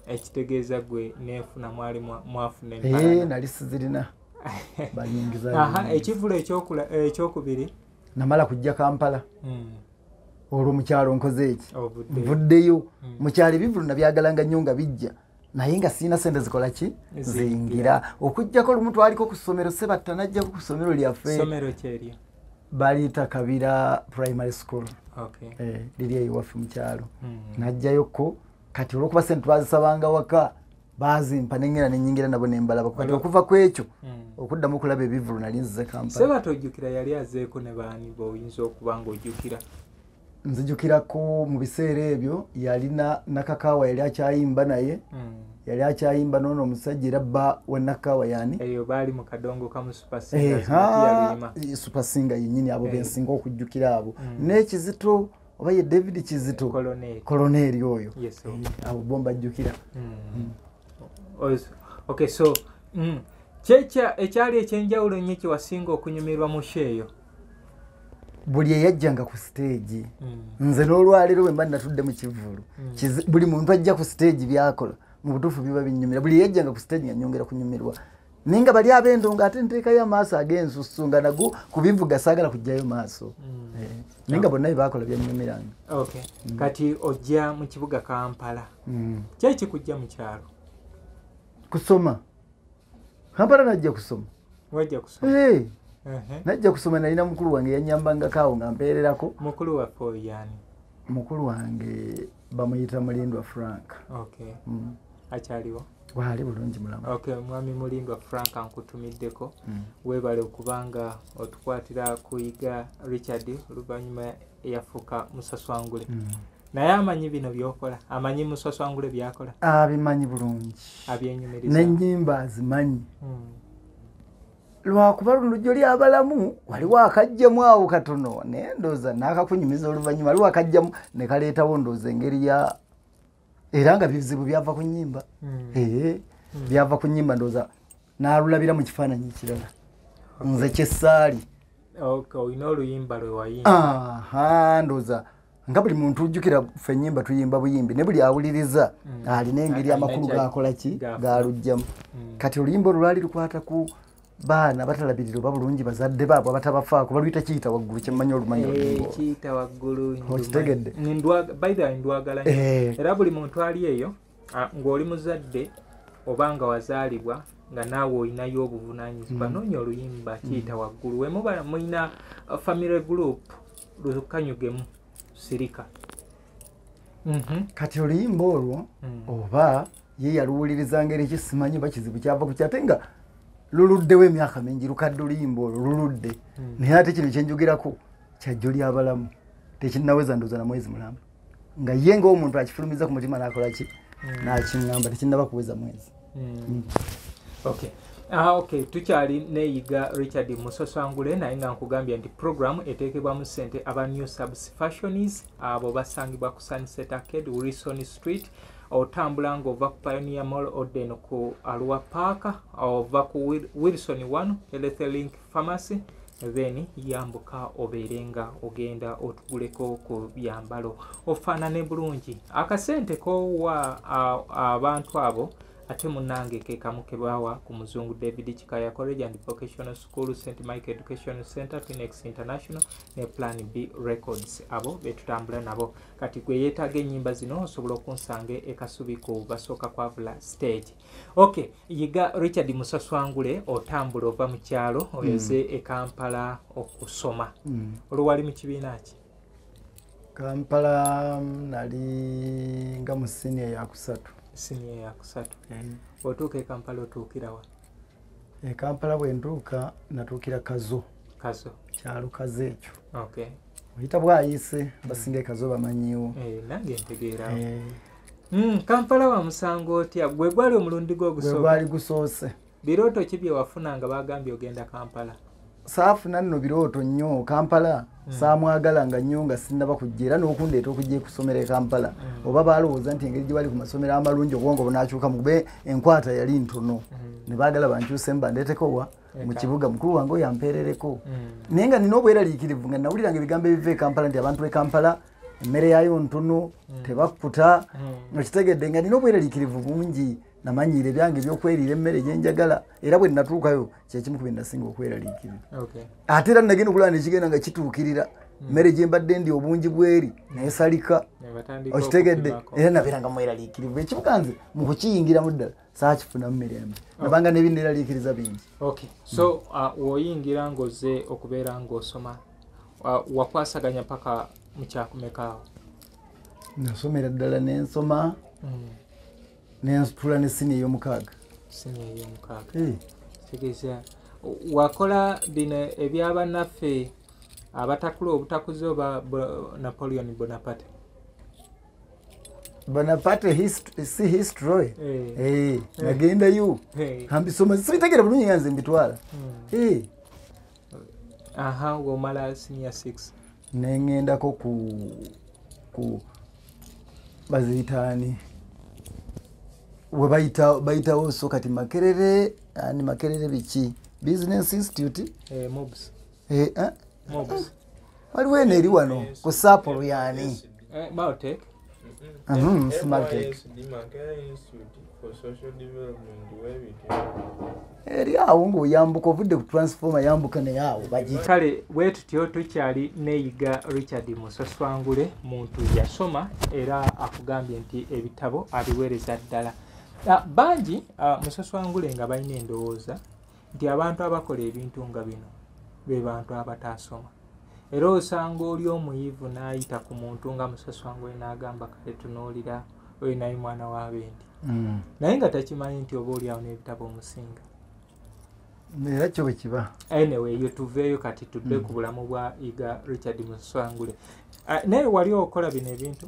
Ekitegeeza gwe neefuna mwali mwafuna empalana? Nali sizirina. Ekivvulu ekyokubiri namala kujja Kampala. Olwo mukyalo nkoze eki nvuddeyo mukyalo ebivvulu nabyagalanga nnyo nga bijja naye nga sirina sente zikola ki ziyingira. Okujjako olumu twaliko ku ssomero Sebatta najjako ku ssomero lyaffe baliyita Kabira Primary School liri eyo waffe mukyalo najjayokko. Kati olwokuba sente twazisabanga waka bazimpa nengera nenyingira nabo nembalaba kati okuva ku ekyo okuddamu okulaba ebivvulu nali nzize Kampala. Sebatta ojjukira yali azeeko ne baani b'oyinza okuba ng'ojjukira? Nzijukirako mu biseera ebyo yalina Nakakawa yali akyayimba naye yali akyayimba n'ono omusajja era bba wa Nakakawa yani eyo baali mu kadongo kamu Super Singer yennyini abo bensinga okujjukira abo n'Ekizito oba ye David Kizito koloneri oyo abo bomba jjukira. Okay, so ekyali ekyenjawulo nnyo kye wasinga okunyumirwa mu sheeyo? Buli eyajjanga ku stage nze n'olwaleero bwe mba natudde mu kivvulu buli muntu ajja ku stage byakola mu butuufu biba binyumira. Buli eyajjanga ku stage nga nyongera kunyumirwa naye nga bali ab'endongo ate nteekayo amaaso ag'ensusu nga nago kubivuga saagala kujjayo maaso naye nga bonna bye baakola byanyumiranga. Kati ojja mu kibuga Kampala ki ekikujja mu kyalo? Kusoma. Kampala najja kusoma. Wajja kusoma? Najja kusoma nalina mukulu wange yanyambangako awo nga mpeererako. Mukulu waffe oyo yani? Mukulu wange bamuyita Mulindwa Frank. Akyaliwo? Waali bulungi mulamu. Mwami Mulindwa Frank ankutumiddeko weebale okubanga otukwatira kuyiga Richard oluvannyuma eyafuuka Musaswangule. Naye amanyi bino byokola? Amanyi Musaswangule byakola? Abimanyi bulungi. Abyenyumiriza? N'ennyimba azimanyi. Lwakuba lujjo ly'abalamu waliwo akajjamu awo katono naye ndowooza n'akakunyumiza oluvannyuma waliwo akajjamu ne kaleetawo ndowooza engeri ya era nga bizibu byava ku nnyimba. Byava ku nnyimba ndowooza n'alulabira mu kifaananyi ekirala nze kyessaali. Olina oluyimba lwe wayimba? Ndowooza nga buli muntu ujjukira ffe ennyimba tuyimba buyimbi ne buli awuliriza alina engeri amakulu gakola ki galugjamu. Kati oluyimba olwo lwali lukwata ku baana batalabirira oba bulungi bazadde baabwe abatabafaako baluyita kiyita waggulu kyemmanyi olumanyi oluyimba kiyita waggulu okitegedde. By the way ndwagala nnyo era buli muntu ali eyo ng'oli muzadde oba nga wazaalibwa nga naawe olinayo obuvunaanyizibwa noonya oluyimba kiyita waggulu we muba mulina family group lukanyugemu sirika. Kati oluyimba olwo oba ye yaluwuliriza ngeri ki simanyi oba kizibu kyava ku kyate nga luluddewo emyaka mingi lukadde oluyimba olwo luludde naye ate kino kyenjogerako kyajjo ly'abalamu tekinnaweza ndowooza na mwezi mulamba nga ye ng'omuntu akifulumiza ku mutima n'akola ki n'akiŋŋamba tekinnaba kuweza mwezi. Tukyali neeyiga Richard Musaswangule naye nga nkugambye nti program eteekebwamu ssente aba New Subs Fashionies abo basangibwa ku Sunset Arcade Wilson Street otambula ng'ova ku Pioneer Mall odde eno ku Arua Park ova ku Wilson 1 Health Link Pharmacy then yambuka obeere nga ogenda otuguleko ku byambalo ofaanane bulungi. Akasente kowa abantu abo ate munnange ke kamu ke bawa ku muzungu David Chikaya College and Vocational School, St. Mike Education Center, Phoenix International ne Plan B Records. Abo betutambula nabo. Kati gwe yeetaga ennyimba zino osobola okunsange e Kasubi ku basooka kwavula stage. Okay, Yiga Richard Musaswangule otambula ova mu kyalo oyeze e Kampala okusoma. Olwo wali mu kibiina ki? Kampala nali nga mu senior ya kusatu. Senior ya kusatu. Otuuka e Kampala otuukira wa? E Kampala bwe ntuuka natuukira Kazo. Kazo. Kyalo Kazo ekyo. Okay. Oyita bwayise basinga Kazo bamanyiwo. Nange ntegeera. Kampala wa musango otya gwe gwali omulundi gwo gusooka? Gwe gwali gusoose. Birooto ki bye wafuna nga bagambye ogenda Kampala? Saafuna nno birooto nnyo Kampala. Saamwagala nga nnyo nga sinnaba kujja era n'okundeeta okujja kusomera e Kampala. Oba balowooza nti engeri gye bali ku masomero amalungi obwongo bunaakyuka mu kube enkwata yali ntono. Ne baagala bankyuse mba ndeeteko wa mu kibuga mukulu wange oyo ampeerereko. Naye nga nina obweraliikirivu nga nawuliranga ebigambo ebiva e Kampala nti abantu b'e Kampala emmere yayo ntono tebakkuta. Okitegedde nga nina obweraliikirivu bungi. Namanyiire byange by'okweriira emmere gye njagala era bwe natuukayo kyekimu ku bye nasinga okweraliikirira. Ate era nagenda okulaba nekigenda nga kituukirira mmere gye mbadde ndi obungi bweri naye salika. Okitegedde era nabeera nga mweraliikirivu ekibuga nze mu kukiyingiramu ddala saakifunamu mmere embi nabanga n'ebinneeraliikiriza bingi. So w'oyingira ng'ozze okubeera ng'osoma wakwasaganya paka mu kyakumekaawo? Nasomera ddala n'ensoma nensitula ne siniya ey'omukaaga. Siniya ey'omukaaga. Tegeeza wakola bino ebyabannaffe abatakula obutakuze oba Napoleon Bonaparte? Bonaparte si history. Nagendayo ambisoma sibitegeera bulungi nga nze mbitwala. W'omala senior 6 nengendako ku baziyitaani we bayitawo so kati Makerere ani Makerere biki Business Institute Mobs Mobs waliwo eno eri wano ku Sapolo yani Biotech Smartech eri awo ng'oyambuka ovudde ku transformer yambuka naye awo bagiyita. Kale bwe tutyo tukyali ne Yiga Richard Musaswangule muntu yasoma era akugambye nti ebitabo abiweereza ddala. Bangi Musaswangule nga balina endowooza nti abantu abakola ebintu nga bino be bantu abataasoma. Era osanga oli omuyivu n'ayita ku muntu nga Musaswangule n'agamba kale tunuulira oyo naye mwana wa bendi. Naye nga takimanyi nti oba oli awo n'ebitabo omusinga. Era kyo bwe kiba. Anyway, yo tuveeyo kati tudde ku bulamu bwa Yiga Richard Musaswangule. Naye wali okola bino ebintu?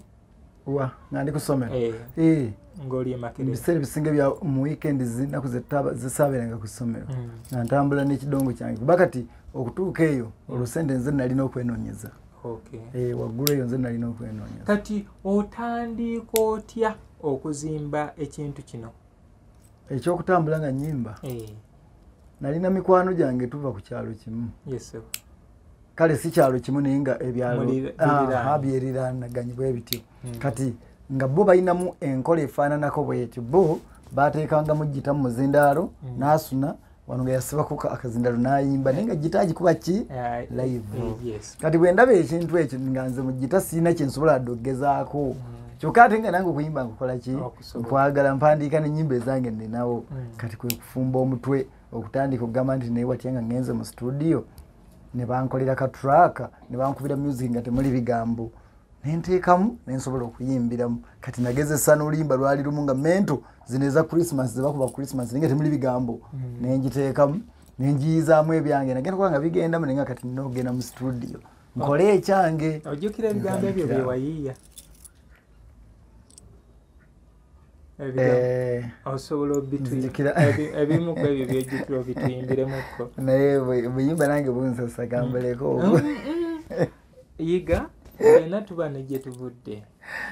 Nga ndi kusomera. Ng'oli e Makerere. Ebiseera ebisinga bya mu weekend zinaku zisaabeeranga ku ssomero. Nga ntambula n'ekidongo kyange. Kuba kati okutuuka eyo olusente nze nalina okwenoonyeza. Waggulu eyo nze nalina okwenoonyeza. Kati otandika otya okuzimba ekintu kino? Ekyokutambula nga nnyimba? Nalina mikwano gyange tuva ku kyalo kimu. Kale si kyalo kimu naye nga ebyalo byeriraanaganye bwe bityo. Kati nga bo balinamu enkola efaananako bwetyo. Bo baateekangamu gita mu muzindaalo n'asuna wano nga yasibako akazindaalo n'ayimba naye nga gita agikuba ki live. Kati bwe ndaba ekintu ekyo nga nze mu gita sirina kye nsobola dde okugezaako. Kyokka ate nga nange okuyimba nkukola ki nkwagala mpandiika n'ennyimba ezange nnenawo. Kati kwe kufumba omutwe okutandika okugamba nti naye watya nga ngenze mu studio ne bankolera ka track ne bankubira music nga temuli bigambo nenteekamu nensobola okuyimbiramu. Kati nagezesa n'oluyimba lwali lumu nga mento zino eza Christmas ze bakuba Christmas naye nga temuli bigambo nenjiteekamu nenjiyizaamu ebyange nagenda kuba nga bigendamu naye nga kati nina okugenda mu studio nkole ekyange. Ojjukira ebigambo ebyo bye wayiiya? Osobola ebimu ku ebyo byojjukira obituyimbiremukko. Naye buyimba nange bunsasa gambaleko. Yiga ena tuba ne gye tuvudde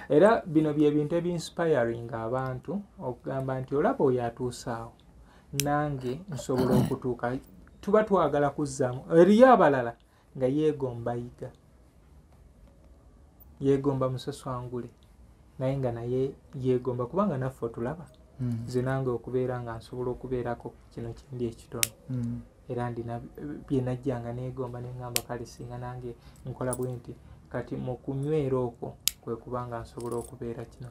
era bino bye bintu ebinspiring abantu okugamba nti olaba oyo atuusaawo nange nsobola okutuuka. Tuba twagala kuzzaamu eriyo abalala nga yeegomba Yiga, yeegomba Musaswangule naye nga naye yeegomba kubanga naffe otulaba nze nange okubeera nga nsobola okubeerako kino kindi ekitono era ndina bye najjanga neegomba ne ngamba kale singa nange nkola bwe nti kati mu kunywera okwo kwe kubanga nsobola okubeera kino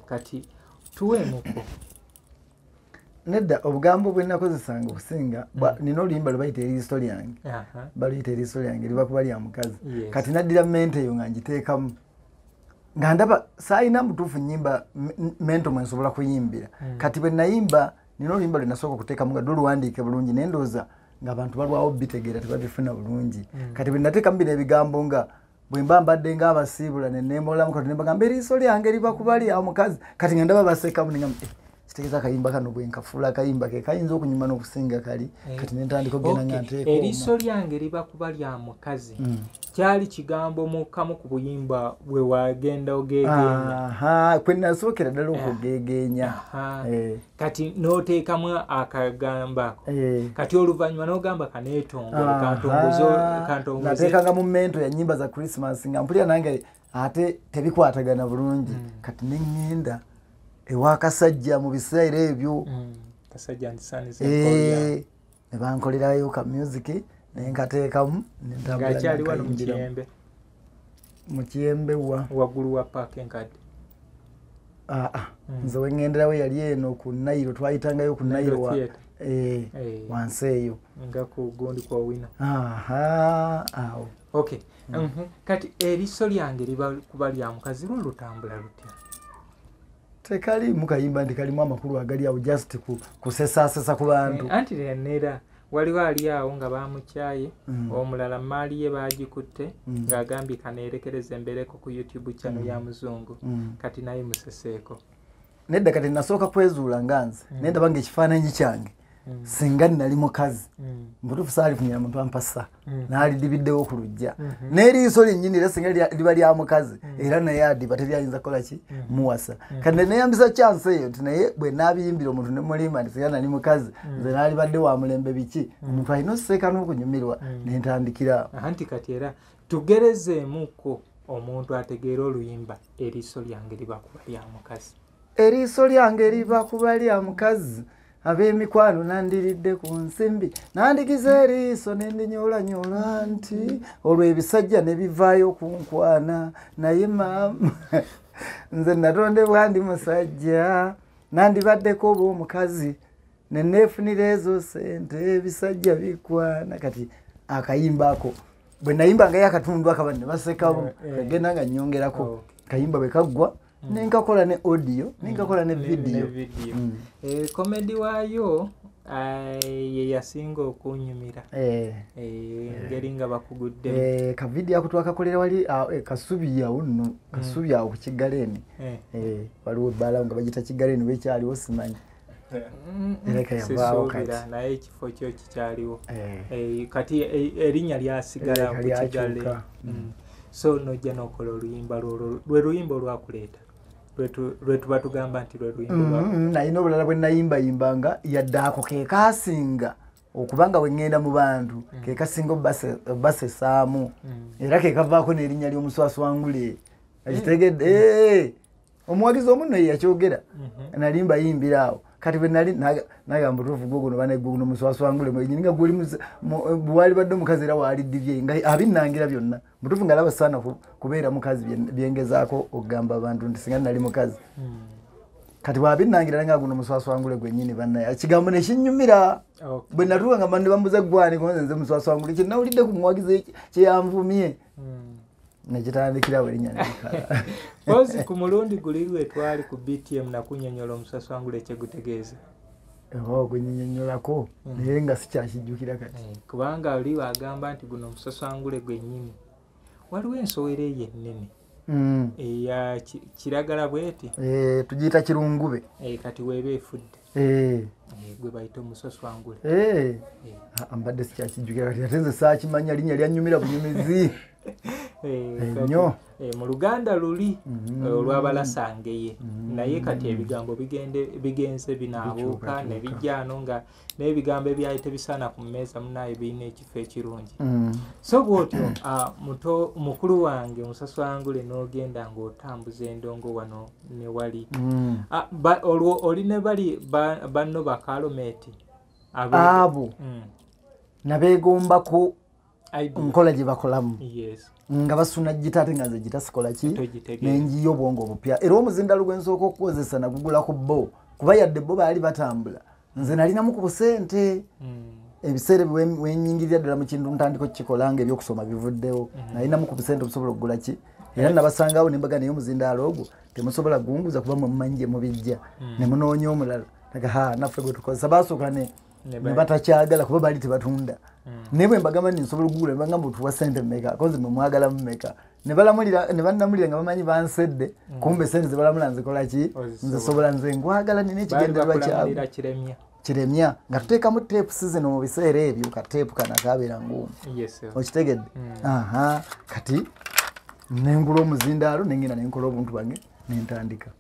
kati tuweemuko nedda obugambo bwe nakozesanga okusinga nina oluyimba lwe bayita eriiso lyange baluyita eriiso lyange liba kuba lya mukazi kati naddira mente eyo nga ngiteekamu nga ndaba saayina mutuufu nnyimba mento mwe nsobola kuyimbira kati bwe nayimba nina oluyimba lwe nasooka okuteekamu nga doluwandiike bulungi nendooza ng'abantu balwawo bitegeera tebabifuna bulungi kati bwe nateekamu bino ebigambo nga bwe mba mbadde ng'abasiibula neneemolamu kati nembagamba eriiso lyange liba kuba lya mukazi kati nga ndaba basekamu nengamba kitegeeza akayimba kano bwe nkafuula akayimba ke kayinza okunyuma n'okusinga kali kati nentandika okugenda nga nteeka eriiso lyange liba kuba lya mukazi kyali kigambo mu kamu ku buyimba bwe wagenda ogeegeenya kwe nasookera ddala okugeegeenya kati n'oteekamu akagamba ako kati oluvannyuma n'ogamba kaneetongole kantongoze nateekanga mu mento ya nnyimba za Christmas nga mpulira nange ate tebikwatagana bulungi kati neŋŋenda ewakasajja mu biseera ebyo ne bankolerayo ka music nenkateekamu nentambula mu Kiyembe waggulu wa paaka enkadde nze wengenderawo yali eno ku Nairo twayitangayo ku Nairo wansi eyo nga ku gundi kwa wina awo okay kati eriiso lyange liba kuba lya mukazi lwo lutambula lutya tekalimu kayimba ndi kalimu amakulu agali awo just kusesaasesa ku bantu anti nera waliwo ali awo nga bamukyaye omulala maali ye baagikutte ng'agambye kaneerekereza embereko ku YouTube channel ya muzungu kati naye museseeko nedda kati nasooka kwezuula nga nze nendaba ng'ekifaananyi kyange singa nali mukazi mbutuufu saalifunyira muntu ampasa naalidibiddewo ku lujja n'eriiso lyennyini era singa liba lya mukazi era naye adiba teryayinza kukola ki muwasa kati neeyambisa chance eyo nti naye bwe naabiyimbira omuntu ne mulimba nti singa nali mukazi nze naalibadde wa mulembe biki omuntu alina osseeka n'okunyumirwa nentandikira anti kati era tugerezeemuko omuntu ategeera oluyimba eriiso lyange liba kuba lya mukazi eriiso lyange liba kuba lya mukazi ab'emikwano nandiridde ku nsimbi nandigiza eriiso nendinyolanyola nti olwo ebisajja ne bivaayo kunkwana naye maama nze natondebwa ndi musajja nandibaddeko oba omukazi neneefunira ezo sente ebisajja bikwana kati akayimba ako bwe nayimbanga akatundu akaba ne basekamu kagenda nga nnyongerako kayimba bwe kaggwa nenkakola ne audio nenkakola ne video comedy waayo ye yasinga okunyumira ngeri nga bakugudde ka video ako twakakolera wali Kasubi awo nno Kasubi awo ku Kigaleni waliwo ebbala nga bagita Kigaleni wekyaliwo simanyi sisuubira naye ekifo kyo kikyaliwo kati erinnya lyasigala ku Kigaleni so nojja n'okola oluyimba lwe luyimba olwakuleeta lwetuba tugamba nti lwe luyimba nalina obulala bwe nayimbayimbanga yadde ako kekasinga okubanga bwe ŋŋenda mu bantu kekasinga obbasesaamu era kekavaako n'erinnya ly'omuswaswangule akitegedde omuwagizi omunno ye yakyogera nalimbayimbira awo kati bwe nali nagamba otuufu gwo guno baneguno muswaswangule mwenyini nga bwali badde omukazi era waalidibye nga abinnangira byonna mutuufu nga laba saana kubeera mukazi byengezaako okugamba abantu nti singa nali mukazi kati bwabinnangira nga guno muswaswangule gwennyini bannaye ekigambo ne kinnyumira bwe natuuka nga bandi bambuza gwani konze nze muswaswangule kyenawulidde ku muwagizi kyeyanvumye nekitandikirawo erinnya nekikala pozi ku mulundi guli lwe twali ku BTM nakunyonyola omuswaswangule kyegutegeeza gwenyinyonyolako naye nga sikyakijjukira kati kubanga oli wagamba nti guno omuswaswangule gwennyini waliwo ensowera eyo ennene eya kiragala bweti tugiyita kirungube kati weeba efudde gwe bayita omuswaswangule mbadde sikyakijjukira kati ate nze saakimanya linnya lyanyumira bunyumizi ennyo mu Luganda luli olw'abalasangeye naye kati ebigambo bigenze binaabuuka ne bijjaano nga n'ebigambo ebyali tebisaana ku mmeeza munaye birina ekifo ekirungi so bw'otyo mukulu wange Musaswangule n'ogenda ng'otambuza endongo wano ne wali olwo oli ne bali banno bakalometi abo nabeegombako nkola gye bakolamu nga basuna gitaate nga nze gitasikola ki nenjiyo obwongo obupya era omuzindalo gwe nsooka okukozesa nagugula ku bo kuba yadde bo baali batambula nze nalinamu ku busente ebiseera wenyingirira ddala mu kintu ntandika okukikola nga ebyokusoma bivuddewo nalinamu ku busente obusobola okugula ki era nabasangawo nembaga naye omuzindaalo ogwo temusobola gunguza kuba mumanyi gye mubijja ne munoonya omulala naffe gwe tukozesa basooka ne batakyagala kuba baali tebatunda naye bwe mbagamba nti nsobola okugula ne bagamba otuwa ssente mmeka kozi mwe mwagala mmeka ne bannamulira nga bamanyi bansedde kumbe sente ze balamula nzikola ki nzisobola nze ngwagala nina ekigendererwa kyabwe kiremya nga tuteekamu teepu sizino mu biseera ebyo kateepu kana kabeera ngumu okitegedde kati nengula omuzindaalo nengenda nenkola obuntu bwange nentandika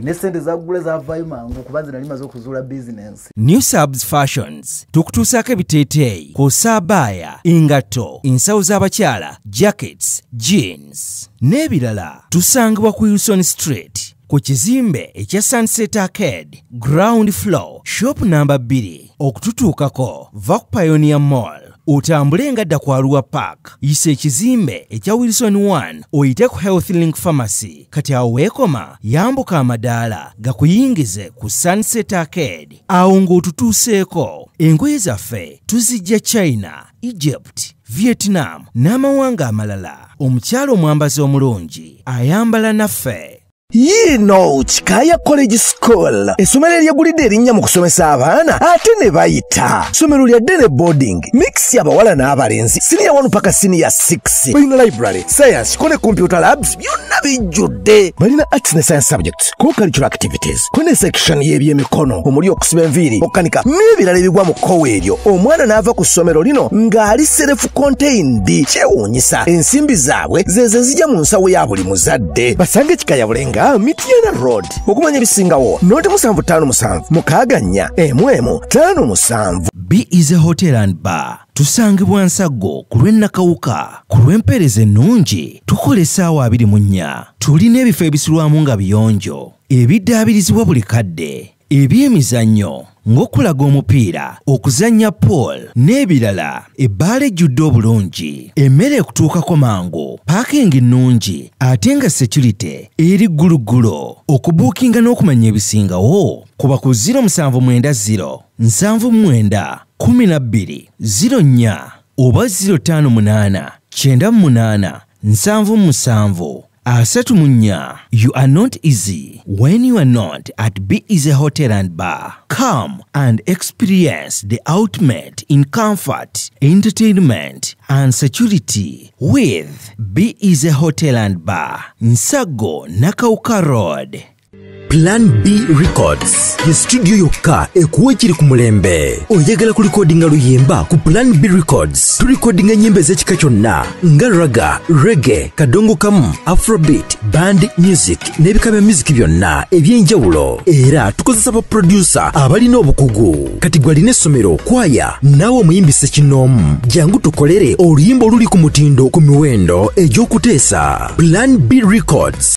ne sente zagula zavaayo mangu kuba nze nali maze okuzuula bizinensi. New Subs Fashions tukutuusaako ebiteeteeyi kw'osaabaaya engatto ensawo z'abakyala jackets jeans n'ebirala tusangibwa ku Wilson Street ku kizimbe ekya Sunset Arcade ground floor shop number 2 okututuukako va ku Pioneer Mall otambule ngadda ku Arua Park yisa ekizimbe ekya Wilson 1 oyite ku Health Link Pharmacy kati awo weekoma yambuka amadaala gakuyingize ku Sunset Arcade awo ng'otutuuseeko engoye zaffe tuzijja China, Egypt, Vietnam n'amawanga amalala omukyalo omwambazi omulungi ayambala naffe. Yino Chikaya College School essomero eryegulidde erinnya mu kusomesa abaana ate ne bayita ssomero lya Dene Boarding mix y'abawala n'abalenzi senior 1 paka senior 6 balina library science ko ne computer labs byonna bijjudde balina arts ne science subjects co-curricular activities ko ne section y'ebyemikono omuli okusiba enviiri okukanika n'ebirala ebigwa mu kkowe eryo omwana n'ava ku ssomero lino ng'ali self contained kyewuunyisa ensimbi zaabwe ze zijja mu nsawo ya buli muzadde basange Chikaya Bulenga Mitiana Road okumanya ebisingawo noti 757 mukaganya emwemu 57. B is a hotel and bar tusangibwa Nsaggo ku lw'Ennakawuka ku lw'empeereza ennungi tukola essaawa 24 tulina ebifo ebisulwamu nga biyonjo ebiddaabirizibwa buli kadde ebyemizannyo ng'okulaga omupiira okuzannya pool n'ebirala ebbaala ejjudde obulungi emmere ekutuukako mangu paakingi nnungi ate nga security eri gguluggulo okubuukinga n'okumanya ebisingawo kuba ku 0790 79 12 04 oba 058 98 77 Asatumunya, you are not easy when you are not at B is a hotel and bar. Come and experience the ultimate in comfort, entertainment and security with B is a hotel and bar. Nsaggo Nakauka Road. Plan B Records ye studio yokka ekuwa ekiri ku mulembe oyagala ku recordinga luyimba ku Plan B Records tu recordinga nyimbe z'ekika kyonna nga raga, reggae, kadongo kamu, afrobeat, band music n'ebika bya music byonna eby'enjawulo era tukozesa ba producer abalina obukugu kati gwalina essomero kwaya naawe omuyimbise kinoomu jangu tukolere oluyimba oluli ku mutindo ku miwendo egy'okuteesa Plan B Records